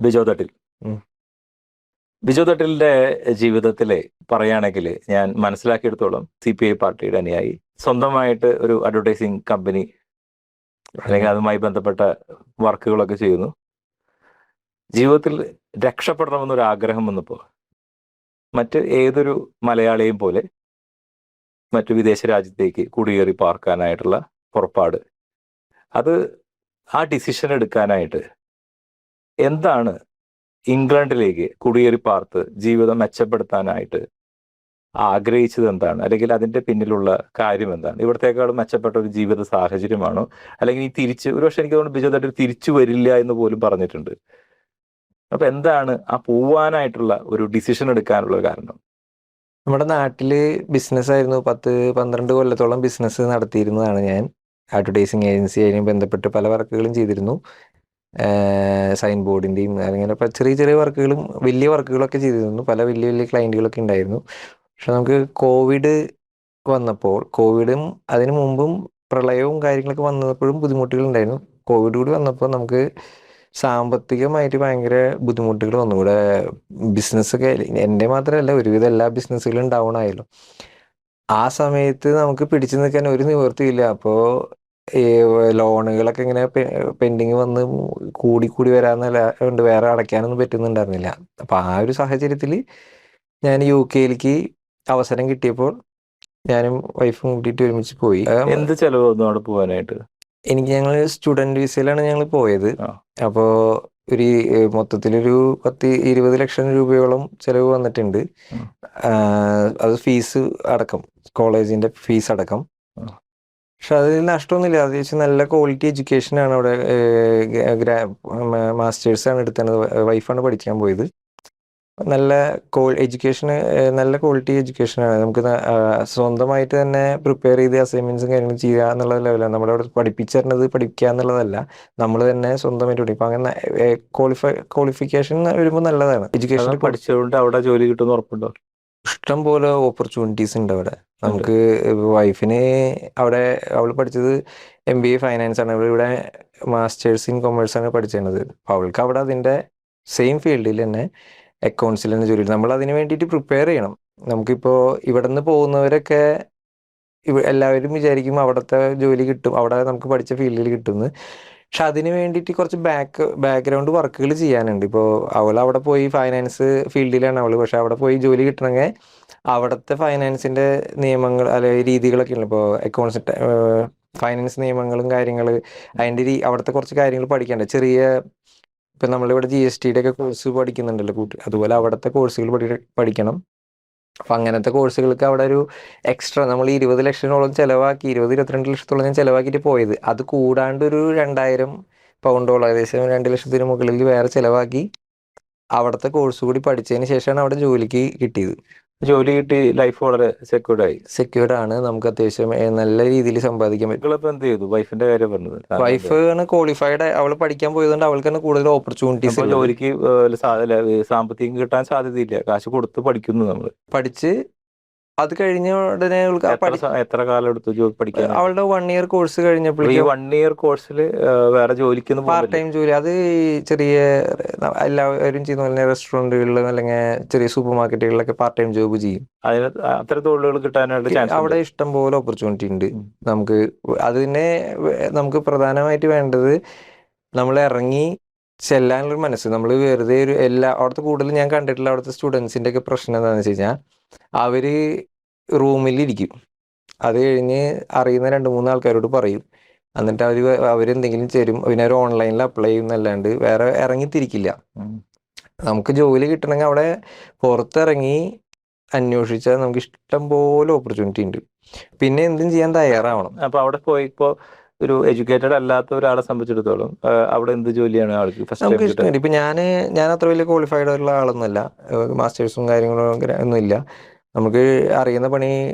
ബിജോ തട്ടിൽ. ഉം. ബിജോ തട്ടിലിന്റെ ജീവിതത്തിലെ പറയുകയാണെങ്കിൽ ഞാൻ മനസ്സിലാക്കിയെടുത്തോളം CPI പാർട്ടിയുടെ അനുയായി, സ്വന്തമായിട്ട് ഒരു അഡ്വർടൈസിങ് കമ്പനി അല്ലെങ്കിൽ അതെ. അതുമായി ബന്ധപ്പെട്ട വർക്കുകളൊക്കെ ചെയ്യുന്നു. ജീവിതത്തിൽ രക്ഷപ്പെടണമെന്നൊരു ആഗ്രഹം വന്നപ്പോൾ മറ്റ് ഏതൊരു മലയാളിയും പോലെ മറ്റു വിദേശ രാജ്യത്തേക്ക് കുടിയേറി പാർക്കാനായിട്ടുള്ള പുറപ്പാട്, അത് ആ ഡിസിഷൻ എടുക്കാനായിട്ട് എന്താണ് ഇംഗ്ലണ്ടിലേക്ക് കുടിയേറി പാർത്ത് ജീവിതം മെച്ചപ്പെടുത്താനായിട്ട് ആഗ്രഹിച്ചത് എന്താണ്, അല്ലെങ്കിൽ അതിന്റെ പിന്നിലുള്ള കാര്യം എന്താണ്? ഇവിടത്തേക്കാളും മെച്ചപ്പെട്ട ഒരു ജീവിത സാഹചര്യമാണോ, അല്ലെങ്കിൽ ഈ തിരിച്ച് ഒരുപക്ഷെ എനിക്ക് തോന്നുന്നു ബിജോ തട്ടിൽ തിരിച്ചു വരില്ല എന്ന് പോലും പറഞ്ഞിട്ടുണ്ട്. അപ്പൊ എന്താണ് ആ പോവാനായിട്ടുള്ള ഒരു ഡിസിഷൻ എടുക്കാനുള്ള കാരണം? നമ്മുടെ നാട്ടില് ബിസിനസ്സായിരുന്നു. 10-12 കൊല്ലത്തോളം ബിസിനസ് നടത്തിയിരുന്നതാണ് ഞാൻ. അഡ്വർടൈസിങ് ഏജൻസി ആയി ബന്ധപ്പെട്ട് പല വർക്കുകളും ചെയ്തിരുന്നു. സൈൻ ബോർഡിൻ്റെയും അങ്ങനെ ചെറിയ ചെറിയ വർക്കുകളും വലിയ വർക്കുകളൊക്കെ ചെയ്തിരുന്നു. പല വലിയ വലിയ ക്ലയൻറ്റുകളൊക്കെ ഉണ്ടായിരുന്നു. പക്ഷെ നമുക്ക് കോവിഡ് വന്നപ്പോൾ, കോവിഡും അതിന് മുമ്പും പ്രളയവും കാര്യങ്ങളൊക്കെ വന്നപ്പോഴും ബുദ്ധിമുട്ടുകൾ ഉണ്ടായിരുന്നു. കോവിഡ് കൂടി വന്നപ്പോൾ നമുക്ക് സാമ്പത്തികമായിട്ട് ഭയങ്കര ബുദ്ധിമുട്ടുകൾ വന്നു. ഇവിടെ ബിസിനസ്സൊക്കെ എൻ്റെ മാത്രമല്ല, ഒരുവിധം എല്ലാ ബിസിനസ്സുകളും ഡൗൺ ആയല്ലോ. ആ സമയത്ത് നമുക്ക് പിടിച്ചു നിൽക്കാൻ ഒരു നിവൃത്തിയില്ല. അപ്പോൾ ഈ ലോണുകളൊക്കെ ഇങ്ങനെ പെൻഡിങ് വന്ന് കൂടി വരാന്നല്ല കൊണ്ട് വേറെ അടയ്ക്കാനൊന്നും പറ്റുന്നുണ്ടായിരുന്നില്ല. അപ്പോൾ ആ ഒരു സാഹചര്യത്തിൽ ഞാൻ UK അവസരം കിട്ടിയപ്പോൾ ഞാനും വൈഫും കൂട്ടിയിട്ട് ഒരുമിച്ച് പോയി. എന്ത് ചെലവ് വന്നു അവിടെ പോകാനായിട്ട്? ഞങ്ങൾ സ്റ്റുഡൻറ് വിസയിലാണ് ഞങ്ങൾ പോയത്. ആ. അപ്പോൾ ഒരു മൊത്തത്തിലൊരു 10-20 ലക്ഷം രൂപയോളം ചിലവ് വന്നിട്ടുണ്ട്. ഉം. അത് ഫീസ് അടക്കം, കോളേജിൻ്റെ ഫീസ് അടക്കം. ഉം. പക്ഷെ അതിൽ നഷ്ടമൊന്നുമില്ല. അത്യാവശ്യം നല്ല ക്വാളിറ്റി എഡ്യൂക്കേഷനാണ് അവിടെ. മാസ്റ്റേഴ്സാണ് എടുത്തത്. വൈഫാണ് പഠിക്കാൻ പോയത്. നല്ല എഡ്യൂക്കേഷൻ, നല്ല ക്വാളിറ്റി എഡ്യൂക്കേഷനാണ്. നമുക്ക് സ്വന്തമായിട്ട് തന്നെ പ്രിപ്പയർ ചെയ്ത് അസൈൻമെൻറ്റ്സും കാര്യങ്ങളും ചെയ്യുക എന്നുള്ള ലെവലാണ്. നമ്മുടെ അവിടെ പഠിപ്പിച്ചിരുന്നത് പഠിക്കുക എന്നുള്ളതല്ല, നമ്മൾ തന്നെ സ്വന്തമായിട്ട് പഠിക്കും. അങ്ങനെ ക്വാളിഫിക്കേഷൻ വരുമ്പോൾ നല്ലതാണ്. എഡ്യൂക്കേഷൻ പഠിച്ചുകൊണ്ട് അവിടെ ജോലി കിട്ടുമെന്ന് ഉറപ്പുണ്ടോ? ഇഷ്ടം പോലെ ഓപ്പർച്യൂണിറ്റീസ് ഉണ്ട് അവിടെ. നമുക്ക് വൈഫിന് അവിടെ, അവൾ പഠിച്ചത് MBA ഫൈനാൻസ് ആണ്. ഇവിടെ മാസ്റ്റേഴ്സ് ഇൻ കൊമേഴ്സ് ആണ് പഠിച്ചിരുന്നത്. അപ്പോൾ അവൾക്ക് അവിടെ അതിൻ്റെ സെയിം ഫീൽഡിൽ തന്നെ അക്കൗണ്ട്സിൽ തന്നെ ജോലി. നമ്മൾ അതിന് വേണ്ടിയിട്ട് പ്രിപ്പയർ ചെയ്യണം. നമുക്കിപ്പോൾ ഇവിടെ നിന്ന് പോകുന്നവരൊക്കെ എല്ലാവരും വിചാരിക്കും അവിടുത്തെ ജോലി കിട്ടും, അവിടെ നമുക്ക് പഠിച്ച ഫീൽഡിൽ കിട്ടുമെന്ന്. പക്ഷെ അതിന് വേണ്ടിയിട്ട് കുറച്ച് ബാക്ക്ഗ്രൗണ്ട് വർക്കുകൾ ചെയ്യാനുണ്ട്. ഇപ്പോൾ അവൾ അവിടെ പോയി ഫൈനാൻസ് ഫീൽഡിലാണ് അവൾ. പക്ഷെ അവിടെ പോയി ജോലി കിട്ടണമെങ്കിൽ അവിടുത്തെ ഫൈനാൻസിൻ്റെ നിയമങ്ങൾ അല്ലെങ്കിൽ രീതികളൊക്കെ ഉണ്ട്. ഇപ്പോൾ അക്കൗണ്ട്സ് ഫൈനാൻസ് നിയമങ്ങളും കാര്യങ്ങൾ, അതിൻ്റെ അവിടുത്തെ കുറച്ച് കാര്യങ്ങൾ പഠിക്കാനുണ്ട്. ഇപ്പം നമ്മളിവിടെ GSTയുടെ ഒക്കെ കോഴ്സ് പഠിക്കുന്നുണ്ടല്ലോ അതുപോലെ അവിടുത്തെ കോഴ്സുകൾ പഠിക്കണം. അപ്പം അങ്ങനത്തെ കോഴ്സുകൾക്ക് അവിടെ ഒരു എക്സ്ട്രാ നമ്മൾ 20 ലക്ഷത്തോളം ചിലവാക്കി, 20-22 ലക്ഷത്തോളം ഞാൻ ചിലവാക്കിയിട്ട് പോയത്. അത് കൂടാണ്ട് ഒരു 2000 പൗണ്ടോളം, ഏകദേശം 2 ലക്ഷത്തിന് മുകളിൽ വേറെ ചിലവാക്കി അവിടുത്തെ കോഴ്സ് കൂടി പഠിച്ചതിന് ശേഷമാണ് അവിടെ ജോലിക്ക് കിട്ടിയത്. ജോലി കിട്ടി, ലൈഫ് വളരെ സെക്യൂർഡ് ആണ്. നമുക്ക് അത്യാവശ്യം നല്ല രീതിയിൽ സമ്പാദിക്കാൻ പറ്റും. എന്ത് ചെയ്തു? വൈഫിന്റെ കാര്യം പറഞ്ഞത്. വൈഫ് ആണ് ക്വാളിഫൈഡ്. അവൾ പഠിക്കാൻ പോയതുകൊണ്ട് അവൾക്കാണ് കൂടുതൽ ഓപ്പർച്യൂണിറ്റീസ്. ജോലിക്ക് സാമ്പത്തികം കിട്ടാൻ സാധ്യതയില്ല, കാശ് കൊടുത്ത് പഠിക്കുന്നു നമ്മൾ. പഠിച്ച് അത് കഴിഞ്ഞ ഉടനെ എത്ര കാലം എടുത്തു പഠിക്കാൻ? അവളുടെ 1 ഇയർ കോഴ്സ് കഴിഞ്ഞപ്പോഴേക്കും. ഈ 1 ഇയർ കോഴ്സിൽ വേറെ ജോലിക്ക് പാർട്ട് ടൈം ജോലി, അത് ചെറിയ എല്ലാവരും ചെയ്യുന്ന പോലെ റെസ്റ്റോറൻറ്റുകളിൽ അല്ലെങ്കിൽ ചെറിയ സൂപ്പർ മാർക്കറ്റുകളിലൊക്കെ പാർട്ട് ടൈം ജോബ് ചെയ്യും. അതിന് അത്ര തൊഴിലുകൾ കിട്ടാനായിട്ട് ചാൻസ് അവിടെ ഇഷ്ടം പോലെ ഓപ്പർച്യൂണിറ്റി ഉണ്ട്. നമുക്ക് അതിനെ നമുക്ക് പ്രധാനമായിട്ട് വേണ്ടത് നമ്മൾ ഇറങ്ങി ചെല്ലാനുള്ളൊരു മനസ്സ്. നമ്മൾ വെറുതെ അവിടുത്തെ കൂടുതൽ ഞാൻ കണ്ടിട്ടുള്ള അവിടുത്തെ സ്റ്റുഡൻസിൻ്റെ ഒക്കെ പ്രശ്നം എന്താണെന്ന് വെച്ച് കഴിഞ്ഞാൽ, അവർ റൂമിലിരിക്കും. അത് കഴിഞ്ഞ് അറിയുന്ന 2-3 ആൾക്കാരോട് പറയും, എന്നിട്ട് അവരെന്തെങ്കിലും തരും. പിന്നെ അവർ ഓൺലൈനിൽ അപ്ലൈ ചെയ്യുന്നല്ലാണ്ട് വേറെ ഇറങ്ങിത്തിരിക്കില്ല. നമുക്ക് ജോലി കിട്ടണമെങ്കിൽ അവിടെ പുറത്തിറങ്ങി അന്വേഷിച്ചാൽ നമുക്ക് ഇഷ്ടം പോലെ ഓപ്പർച്യൂണിറ്റി ഉണ്ട്. പിന്നെ എന്തും ചെയ്യാൻ തയ്യാറാവണം. അപ്പോൾ അവിടെ പോയി ഇപ്പോൾ ഒരു എഡ്യൂക്കേറ്റഡ് അല്ലാത്ത ഒരാളെ സംബന്ധിച്ചിടത്തോളം അവിടെ എന്ത് ജോലിയാണ് ആൾക്ക് നമുക്ക് ഇഷ്ടം? ഇപ്പം ഞാൻ അത്ര വലിയ ക്വാളിഫൈഡ് ആയിട്ടുള്ള ആളൊന്നുമല്ല, മാസ്റ്റേഴ്സും കാര്യങ്ങളും ഒന്നുമില്ല. നമുക്ക് അറിയുന്ന പണി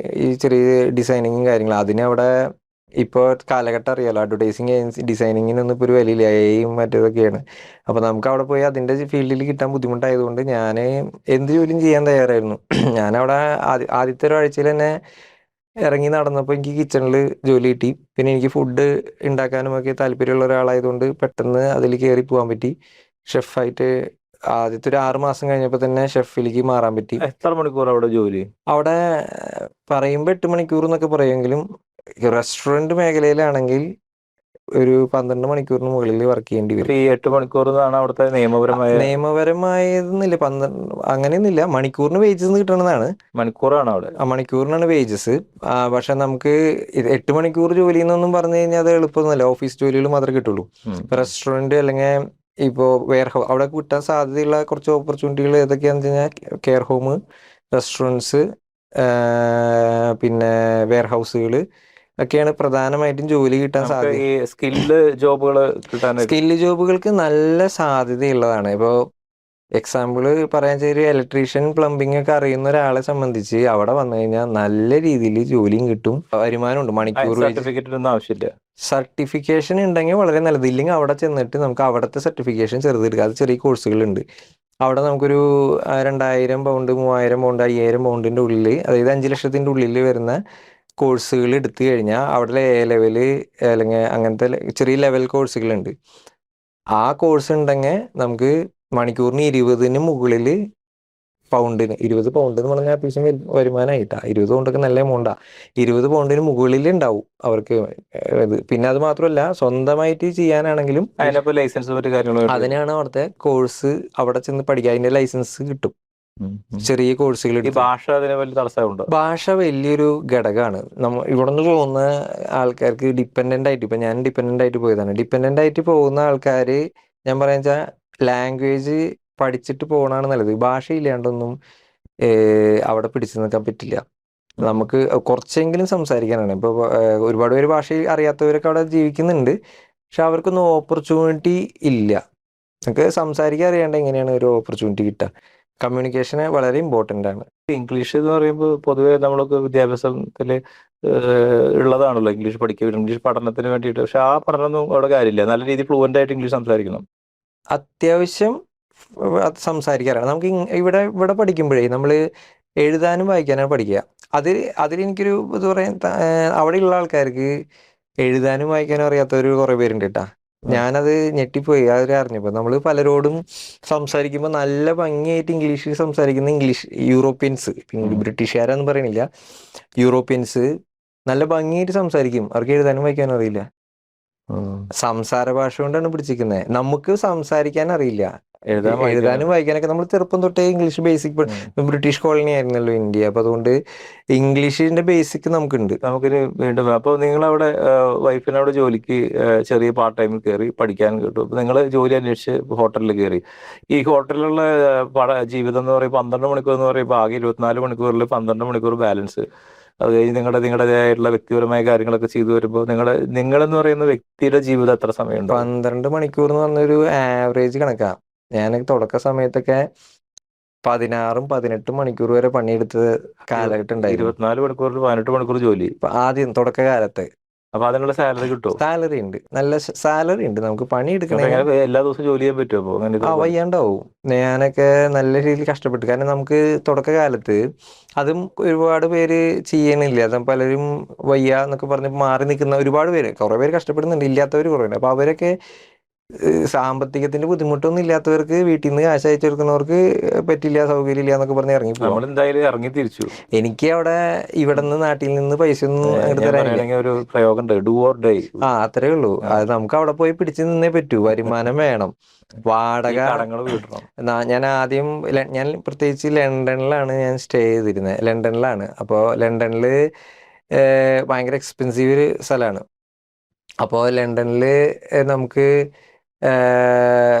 ഈ ചെറിയ ഡിസൈനിങ്ങും കാര്യങ്ങളും. അതിനവിടെ ഇപ്പോൾ കാലഘട്ടം അറിയാലോ, അഡ്വർടൈസിങ് ഏജൻസി ഡിസൈനിങ്ങിനൊന്നും ഇപ്പോൾ ഒരു വിലയില്ല, AI മറ്റേതൊക്കെയാണ്. അപ്പോൾ നമുക്ക് അവിടെ പോയി അതിൻ്റെ ഫീൽഡിൽ കിട്ടാൻ ബുദ്ധിമുട്ടായതുകൊണ്ട് ഞാൻ എന്ത് ജോലിയും ചെയ്യാൻ തയ്യാറായിരുന്നു. ഞാനവിടെ ആദ്യത്തെ ഒരാഴ്ചയിൽ തന്നെ ഇറങ്ങി നടന്നപ്പോൾ എനിക്ക് കിച്ചണിൽ ജോലി കിട്ടി. പിന്നെ എനിക്ക് ഫുഡ് ഉണ്ടാക്കാനും ഒക്കെ താല്പര്യമുള്ള ഒരാളായതുകൊണ്ട് പെട്ടെന്ന് അതിൽ കയറി പോകാൻ പറ്റി. ഷെഫായിട്ട് ആദ്യത്തെ ഒരു 6 മാസം കഴിഞ്ഞപ്പോൾ തന്നെ ഷെഫിലേക്ക് മാറാൻ പറ്റി. എത്ര മണിക്കൂർ അവിടെ ജോലി? അവിടെ പറയുമ്പോൾ 8 മണിക്കൂർ എന്നൊക്കെ പറയുമെങ്കിലും റെസ്റ്റോറൻറ്റ് മേഖലയിലാണെങ്കിൽ ഒരു 12 മണിക്കൂറിന് മുകളിൽ വർക്ക് ചെയ്യേണ്ടി വരും. ഈ 8 മണിക്കൂർ എന്നാണ് അവിടുത്തെ നിയമപരമായതെന്നില്ല, അങ്ങനെയൊന്നുമില്ല, മണിക്കൂറിന് വേജസ് കിട്ടണതാണ്. മണിക്കൂറാണ് അവിടെ? മണിക്കൂറിനാണ് വേജസ്. പക്ഷെ നമുക്ക് 8 മണിക്കൂർ ജോലി എന്നൊന്നും പറഞ്ഞു കഴിഞ്ഞാൽ അത് എളുപ്പമൊന്നുമല്ല. ഓഫീസ് ജോലികൾ മാത്രമേ കിട്ടുള്ളൂ. റെസ്റ്റോറൻറ്റ് അല്ലെങ്കിൽ ഇപ്പോൾ വെയർ ഹൗസ് അവിടെ കിട്ടാൻ സാധ്യതയുള്ള കുറച്ച് ഓപ്പർച്യൂണിറ്റികൾ ഏതൊക്കെയാണെന്ന് വെച്ച് കഴിഞ്ഞാൽ കെയർ ഹോം, റെസ്റ്റോറൻറ്റ്സ്, പിന്നെ വെയർ ഹൗസുകൾ ഒക്കെയാണ് പ്രധാനമായിട്ടും ജോലി കിട്ടാൻ സാധ്യത. ഈ സ്കില്ല് ജോബുകൾ കിട്ടാൻ സ്കില്ല് ജോബുകൾക്ക് നല്ല സാധ്യതയുള്ളതാണ്. ഇപ്പോൾ എക്സാമ്പിൾ പറയാൻ വെച്ചാൽ ഒരു ഇലക്ട്രീഷ്യൻ, പ്ലംബിംഗ് ഒക്കെ അറിയുന്ന ഒരാളെ സംബന്ധിച്ച് അവിടെ വന്നു കഴിഞ്ഞാൽ നല്ല രീതിയിൽ ജോലിയും കിട്ടും, വരുമാനമുണ്ട്. മണിക്കൂർ സർട്ടിഫിക്കറ്റ് ഒന്നും ആവശ്യമില്ല. സർട്ടിഫിക്കേഷൻ ഉണ്ടെങ്കിൽ വളരെ നല്ലത്. ഇല്ലെങ്കിൽ അവിടെ ചെന്നിട്ട് നമുക്ക് അവിടുത്തെ സർട്ടിഫിക്കേഷൻ ചെറുതെടുക്കുക. അത് ചെറിയ കോഴ്സുകളുണ്ട്. അവിടെ നമുക്കൊരു 2000 പൗണ്ട്, 3000 പൗണ്ട്, 5000 പൗണ്ടിൻ്റെ ഉള്ളിൽ, അതായത് 5 ലക്ഷത്തിൻ്റെ ഉള്ളിൽ വരുന്ന കോഴ്സുകൾ എടുത്തു കഴിഞ്ഞാൽ അവിടെ എ ലെവല് അല്ലെങ്കിൽ അങ്ങനത്തെ ചെറിയ ലെവൽ കോഴ്സുകളുണ്ട്. ആ കോഴ്സ് ഉണ്ടെങ്കിൽ നമുക്ക് മണിക്കൂറിന് 20 മുകളിൽ പൗണ്ടിന്, 20 പൗണ്ട് എന്ന് പറഞ്ഞാൽ അത്യാവശ്യം വരുമാനമായിട്ടാ. 20 പൗണ്ടൊക്കെ നല്ല എമൗണ്ടാ. 20 പൗണ്ടിന് മുകളിൽ ഉണ്ടാവും അവർക്ക് ഇത്. പിന്നെ അത് മാത്രമല്ല, സ്വന്തമായിട്ട് ചെയ്യാനാണെങ്കിലും ലൈസൻസ് അതിനാണ് അവിടുത്തെ കോഴ്സ്. അവിടെ ചെന്ന് പഠിക്കുക, അതിന്റെ ലൈസൻസ് കിട്ടും. ചെറിയ കോഴ്സുകൾ. ഭാഷ വലിയൊരു ഘടകമാണ്. ഇവിടെ നിന്ന് പോകുന്ന ആൾക്കാർക്ക് ഡിപ്പെൻഡൻ്റ് ആയിട്ട്, ഇപ്പം ഞാൻ ഡിപ്പെൻഡൻ്റ് ആയിട്ട് പോയതാണ്. ഡിപ്പെൻഡൻ്റ് ആയിട്ട് പോകുന്ന ആൾക്കാർ, ഞാൻ പറയാൻ വെച്ചാൽ ലാംഗ്വേജ് പഠിച്ചിട്ട് പോകണമാണ് നല്ലത്. ഭാഷ ഇല്ലാണ്ടൊന്നും അവിടെ പിടിച്ചു നിൽക്കാൻ പറ്റില്ല. നമുക്ക് കുറച്ചെങ്കിലും സംസാരിക്കാനാണ്. ഇപ്പോൾ ഒരുപാട് പേര് ഭാഷ അറിയാത്തവരൊക്കെ അവിടെ ജീവിക്കുന്നുണ്ട്, പക്ഷെ അവർക്കൊന്നും ഓപ്പർച്യൂണിറ്റി ഇല്ല. നമുക്ക് സംസാരിക്കാൻ അറിയാണ്ട് എങ്ങനെയാണ് ഒരു ഓപ്പർച്യൂണിറ്റി കിട്ടുക? കമ്മ്യൂണിക്കേഷൻ വളരെ ഇമ്പോർട്ടൻ്റ് ആണ്. ഇംഗ്ലീഷ് എന്ന് പറയുമ്പോൾ പൊതുവേ നമ്മളൊക്കെ വിദ്യാഭ്യാസത്തിൽ ഉള്ളതാണല്ലോ ഇംഗ്ലീഷ് പഠിക്കുക, ഇംഗ്ലീഷ് പഠനത്തിന് വേണ്ടിയിട്ട്. പക്ഷെ ആ പഠനമൊന്നും അവിടെ കാര്യമില്ല. നല്ല രീതിയിൽ ഫ്ലുവൻ്റ് ആയിട്ട് ഇംഗ്ലീഷ് സംസാരിക്കണം. അത്യാവശ്യം അത് സംസാരിക്കാറാണ്. നമുക്ക് ഇവിടെ പഠിക്കുമ്പോഴേ നമ്മൾ എഴുതാനും വായിക്കാനാണ് പഠിക്കുക. അതിലെനിക്കൊരു ഇത് പറയാൻ, അവിടെയുള്ള ആൾക്കാർക്ക് എഴുതാനും വായിക്കാനും അറിയാത്തവർ കുറേ പേരുണ്ട് കേട്ടാ. ഞാനത് ഞെട്ടിപ്പോയി അതൊരു അറിഞ്ഞപ്പോൾ. നമ്മൾ പലരോടും സംസാരിക്കുമ്പോൾ നല്ല ഭംഗിയായിട്ട് ഇംഗ്ലീഷിൽ സംസാരിക്കുന്ന യൂറോപ്യൻസ്, ബ്രിട്ടീഷുകാരെന്ന് പറയണില്ല, യൂറോപ്യൻസ് നല്ല ഭംഗിയായിട്ട് സംസാരിക്കും. അവർക്ക് എഴുതാനും വായിക്കാനും അറിയില്ല. സംസാര ഭാഷ കൊണ്ടാണ് പിടിച്ചിരിക്കുന്നത്. നമുക്ക് സംസാരിക്കാൻ അറിയില്ല. എഴുതാനും വായിക്കാനൊക്കെ നമ്മൾ ചെറുപ്പം തൊട്ടേ ഇംഗ്ലീഷ് ബേസിക്, ബ്രിട്ടീഷ് കോളനി ആയിരുന്നല്ലോ ഇന്ത്യ. അപ്പൊ അതുകൊണ്ട് ഇംഗ്ലീഷിന്റെ ബേസിക് നമുക്കുണ്ട്. നമുക്കിന് വീണ്ടും അപ്പോൾ നിങ്ങളവിടെ വൈഫിനവിടെ ജോലിക്ക് ചെറിയ പാർട്ട് ടൈമിൽ കയറി പഠിക്കാൻ കിട്ടും. അപ്പോൾ നിങ്ങൾ ജോലി അന്വേഷിച്ച് ഹോട്ടലിൽ കയറി. ഈ ഹോട്ടലിലുള്ള ജീവിതം എന്ന് പറയുമ്പോൾ 12 മണിക്കൂർ എന്ന് പറയുമ്പോൾ ആകെ 24 മണിക്കൂറിൽ 12 മണിക്കൂർ ബാലൻസ്. അത് കഴിഞ്ഞ് നിങ്ങളുടേതായിട്ടുള്ള വ്യക്തിപരമായ കാര്യങ്ങളൊക്കെ ചെയ്തു വരുമ്പോൾ നിങ്ങളെന്ന് പറയുന്ന വ്യക്തിയുടെ ജീവിതം എത്ര സമയമുണ്ട്? 12 മണിക്കൂർ എന്ന് പറഞ്ഞൊരു ആവറേജ് കണക്കാ. ഞാൻ തുടക്ക സമയത്തൊക്കെ 16 18 മണിക്കൂർ വരെ പണിയെടുത്ത കാലഘട്ടം ഉണ്ടായിരുന്നു. 24 മണിക്കൂറിൽ 18 മണിക്കൂർ ജോലി ആദ്യം തുടക്കകാലത്ത്. അപ്പൊ അതിനുള്ള സാലറി കിട്ടുമോ? സാലറി ഉണ്ട്, നല്ല സാലറി ഉണ്ട്. നമുക്ക് പണിയെടുക്കണേ എല്ലാ ദിവസവും ജോലി ചെയ്യാൻ പറ്റുമോ? വയ്യാണ്ടാവും. ഞാനൊക്കെ നല്ല രീതിയിൽ കഷ്ടപ്പെട്ടു. കാരണം നമുക്ക് തുടക്കകാലത്ത് അതും ഒരുപാട് പേര് ചെയ്യണില്ല. പലരും വയ്യ എന്നൊക്കെ പറഞ്ഞ് മാറി നിൽക്കുന്ന ഒരുപാട് പേര്, കുറെ പേര് കഷ്ടപ്പെടുന്നുണ്ട്, ഇല്ലാത്തവർ കുറേ ഉണ്ട്. അപ്പൊ അവരൊക്കെ സാമ്പത്തികത്തിന്റെ ബുദ്ധിമുട്ടൊന്നും ഇല്ലാത്തവർക്ക്, വീട്ടിൽ നിന്ന് കാശ് അയച്ചെടുക്കുന്നവർക്ക് പറ്റില്ല, സൗകര്യം ഇല്ല എന്നൊക്കെ പറഞ്ഞ് ഇറങ്ങി പോകും. ഇറങ്ങി തിരിച്ചു. എനിക്ക് ഇവിടെ നിന്ന്, നാട്ടിൽ നിന്ന് പൈസ ഒന്നും അങ്ങോട്ട് തരാനില്ല. ഒരു പ്രയോഗം അത്രേ ഉള്ളൂ. അത് നമുക്ക് അവിടെ പോയി പിടിച്ചു നിന്നേ പറ്റൂ. വരുമാനം വേണം. വാടക ഞാൻ പ്രത്യേകിച്ച് ലണ്ടനിലാണ് ഞാൻ സ്റ്റേ ചെയ്തിരുന്നത്. ലണ്ടനിലാണ്. അപ്പോൾ ലണ്ടനിൽ ഭയങ്കര എക്സ്പെൻസീവ് ഒരു സ്ഥലമാണ്. അപ്പോൾ ലണ്ടനിൽ നമുക്ക്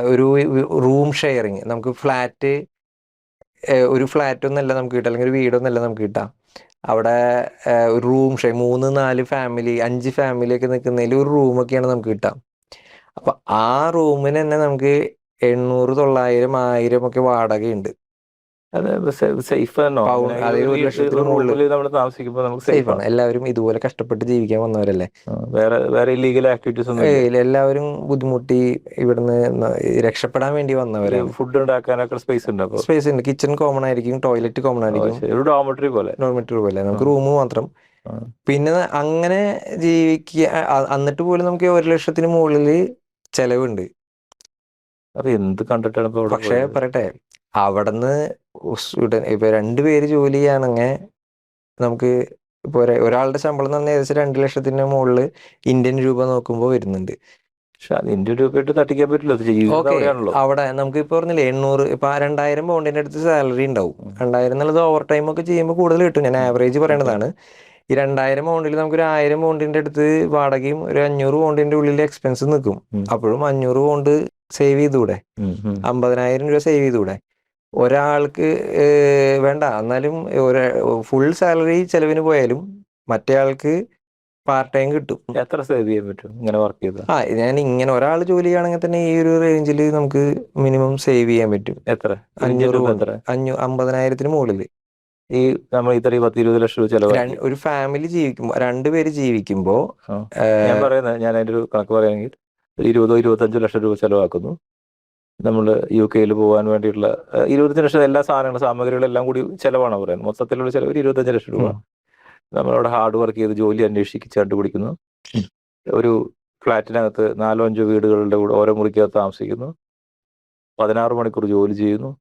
ഒരു റൂം ഷെയറിങ്, നമുക്ക് ഒരു ഫ്ലാറ്റ് ഒന്നല്ല നമുക്ക് കിട്ടാം, അല്ലെങ്കിൽ ഒരു വീടൊന്നല്ല നമുക്ക് കിട്ടാം. അവിടെ ഒരു റൂം ഷെയർ 3 4 ഫാമിലി 5 ഫാമിലിയൊക്കെ നിൽക്കുന്നതിൽ ഒരു റൂമൊക്കെയാണ് നമുക്ക് കിട്ടാം. അപ്പൊ ആ റൂമിന് തന്നെ നമുക്ക് 800 900 1000 ഒക്കെ വാടകയുണ്ട്. എല്ലാവരും ഇതുപോലെ കഷ്ടപ്പെട്ട് ജീവിക്കാൻ വന്നവരല്ലേ. എല്ലാവരും ബുദ്ധിമുട്ടി ഇവിടുന്ന് രക്ഷപ്പെടാൻ വേണ്ടി വന്നവരാണ്. ഫുഡ് ഉണ്ടാക്കാനൊക്കെ സ്പേസ് ഉണ്ട്. കിച്ചൺ കോമൺ ആയിരിക്കും, ടോയ്ലറ്റ് കോമൺ ആയിരിക്കും, ഡോർമെറ്ററി പോലെ നമുക്ക് റൂം മാത്രം. പിന്നെ അങ്ങനെ ജീവിക്കുക. എന്നിട്ട് പോലും നമുക്ക് 1 ലക്ഷത്തിന് മുകളിൽ ചെലവുണ്ട്. അപ്പൊ എന്ത് കണ്ടിട്ടാണ് ഇപ്പൊ അവിടെ പക്ഷെ പോയത്? പറയട്ടെ, അവിടുന്ന് ഇപ്പൊ 2 പേര് ജോലി ചെയ്യാണെങ്കിൽ നമുക്ക് ഇപ്പൊ ഒരാളുടെ ശമ്പളം എന്ന് പറഞ്ഞാൽ ഏകദേശം 2 ലക്ഷത്തിന് മുകളിൽ ഇന്ത്യൻ രൂപ നോക്കുമ്പോൾ വരുന്നുണ്ട്. പക്ഷെ അത് ഇന്ത്യൻ രൂപയായിട്ട് തട്ടിക്കാൻ പറ്റില്ല, അത് ജീവിതം ഓക്കെ, അവിടെയാണല്ലോ. അവിടെ നമുക്ക് ഇപ്പൊ പറഞ്ഞില്ലേ 800, ഇപ്പൊ 2000 പൗണ്ടിന്റെ അടുത്ത് സാലറി ഉണ്ടാവും. 2000 എന്നുള്ളത് ഓവർ ടൈം ഒക്കെ ചെയ്യുമ്പോൾ കൂടുതൽ കിട്ടും. ഞാൻ ആവറേജ് പറയണതാണ്. ഈ 2000 പൗണ്ടിൽ നമുക്ക് ഒരു 1000 പൗണ്ടിന്റെ അടുത്ത് വാടകയും ഒരു 500 പൗണ്ടിന്റെ ഉള്ളിൽ എക്സ്പെൻസ് നിൽക്കും. അപ്പോഴും 500 പൗണ്ട് സേവ് ചെയ്തൂടെ? 50,000 രൂപ സേവ് ചെയ്തൂടെ ഒരാൾക്ക്? വേണ്ട, എന്നാലും ഫുൾ സാലറി ചെലവിന് പോയാലും മറ്റേ ആൾക്ക് പാർട്ട് ടൈം കിട്ടും. എത്ര സേവ് ചെയ്യാൻ പറ്റും ഇങ്ങനെ വർക്ക് ചെയ്താൽ? ഞാൻ ഇങ്ങനെ ഒരാൾ ജോലി ചെയ്യുകയാണെങ്കിൽ തന്നെ ഈ ഒരു റേഞ്ചിൽ നമുക്ക് മിനിമം സേവ് ചെയ്യാൻ പറ്റും. എത്ര? 500 രൂപ പൗണ്ട്, എത്ര? 50,000 മുകളിൽ. ഈ നമ്മൾ ഇത്ര 10-20 ലക്ഷം രൂപ ചെലവാക്കി ഒരു ഫാമിലി ജീവിക്കുമ്പോൾ, 2 പേര് ജീവിക്കുമ്പോൾ, ഞാൻ പറയുന്നത്, ഞാൻ അതിന്റെ ഒരു കണക്ക് പറയുകയാണെങ്കിൽ 20-25 ലക്ഷം രൂപ ചെലവാക്കുന്നു. നമ്മൾ UK പോകാൻ വേണ്ടിയിട്ടുള്ള 25 ലക്ഷം എല്ലാ സാധനങ്ങളും സാമഗ്രികളെല്ലാം കൂടി ചെലവാണ് പറയുന്നത്. മൊത്തത്തിലുള്ള ചെലവ് ഒരു 25 ലക്ഷം രൂപ. നമ്മളവിടെ ഹാർഡ് വർക്ക് ചെയ്ത് ജോലി അന്വേഷിച്ച് കണ്ടുപിടിക്കുന്നു. ഒരു ഫ്ലാറ്റിനകത്ത് 4-5 വീടുകളുടെ കൂടെ ഓരോ മുറിക്കകത്ത് താമസിക്കുന്നു. 16 മണിക്കൂർ ജോലി ചെയ്യുന്നു.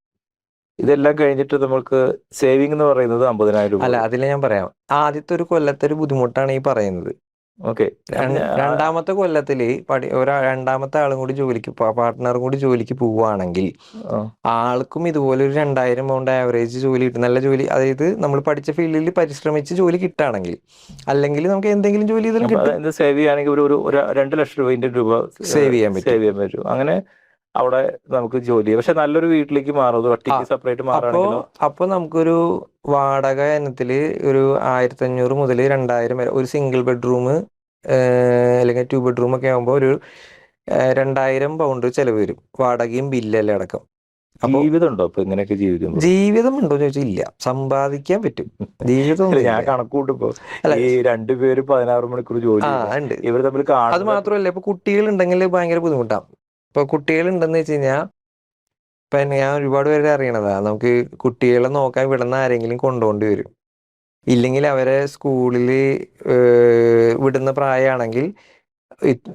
ഇതെല്ലാം കഴിഞ്ഞിട്ട് നമുക്ക് സേവിംഗ് എന്ന് പറയുന്നത് 50,000 രൂപ. അല്ല, അതിൽ ഞാൻ പറയാം. ആദ്യത്തെ ഒരു കൊല്ലത്തെ ഒരു ബുദ്ധിമുട്ടാണ് ഈ പറയുന്നത്. ഓക്കെ. രണ്ടാമത്തെ കൊല്ലത്തില് രണ്ടാമത്തെ ആളും കൂടി ജോലിക്ക്, പാർട്ട്ണറും കൂടി ജോലിക്ക് പോവുകയാണെങ്കിൽ ആൾക്കും ഇതുപോലെ ഒരു 2000 പൗണ്ട് ആവറേജ് ജോലി കിട്ടും. നല്ല ജോലി, അതായത് നമ്മൾ പഠിച്ച ഫീൽഡിൽ പരിശ്രമിച്ച് ജോലി കിട്ടുകയാണെങ്കിൽ. അല്ലെങ്കിൽ നമുക്ക് എന്തെങ്കിലും ജോലി ചെയ്താലും കിട്ടും. സേവ് ചെയ്യുകയാണെങ്കിൽ ഒരു 2 ലക്ഷം രൂപ ഇന്ത്യൻ രൂപ സേവ് ചെയ്യാൻ പറ്റും. അങ്ങനെ അവിടെ നമുക്ക് ജോലി ചെയ്യാം. പക്ഷെ നല്ലൊരു വീട്ടിലേക്ക് മാറുന്നത് ഒറ്റയ്ക്ക് സെപ്പറേറ്റ് മാറുകയാണെങ്കിലോ? അപ്പോൾ നമുക്കൊരു വാടക ഇനത്തില് ഒരു 1500 മുതൽ 2000 വരെ, ഒരു സിംഗിൾ ബെഡ്റൂം അല്ലെങ്കിൽ 2 ബെഡ്റൂം ഒക്കെ ആകുമ്പോൾ ഒരു 2000 പൗണ്ട് ചെലവ് വരും, വാടകയും ബില്ലെല്ലാം അടക്കം. ജീവിതം ഉണ്ടോ ഇപ്പൊ ഇങ്ങനെയൊക്കെ ജീവിക്കുമ്പോൾ? ജീവിതം ഉണ്ടോ ചോദിച്ചാൽ ഇല്ല, സമ്പാദിക്കാൻ പറ്റും. ജീവിതം ഞാൻ കണക്കൂട്ടിപ്പോ ഈ 2 പേര് 16 മണിക്കൂർ ജോലി ഉണ്ട്. ഇവർ തമ്മിൽ അത് മാത്രമല്ല, ഇപ്പൊ കുട്ടികൾ ഉണ്ടെങ്കിൽ ഭയങ്കര ബുദ്ധിമുട്ടാണ്. ഇപ്പൊ കുട്ടികൾ ഉണ്ടെന്ന് വെച്ച് കഴിഞ്ഞാൽ, ഇപ്പൊ ഞാൻ ഒരുപാട് പേരെ അറിയണതാ, നമുക്ക് കുട്ടികളെ നോക്കാൻ വിടുന്ന ആരെങ്കിലും കൊണ്ടുപോകേണ്ടി വരും. ഇല്ലെങ്കിൽ അവരെ സ്കൂളിൽ വിടുന്ന പ്രായമാണെങ്കിൽ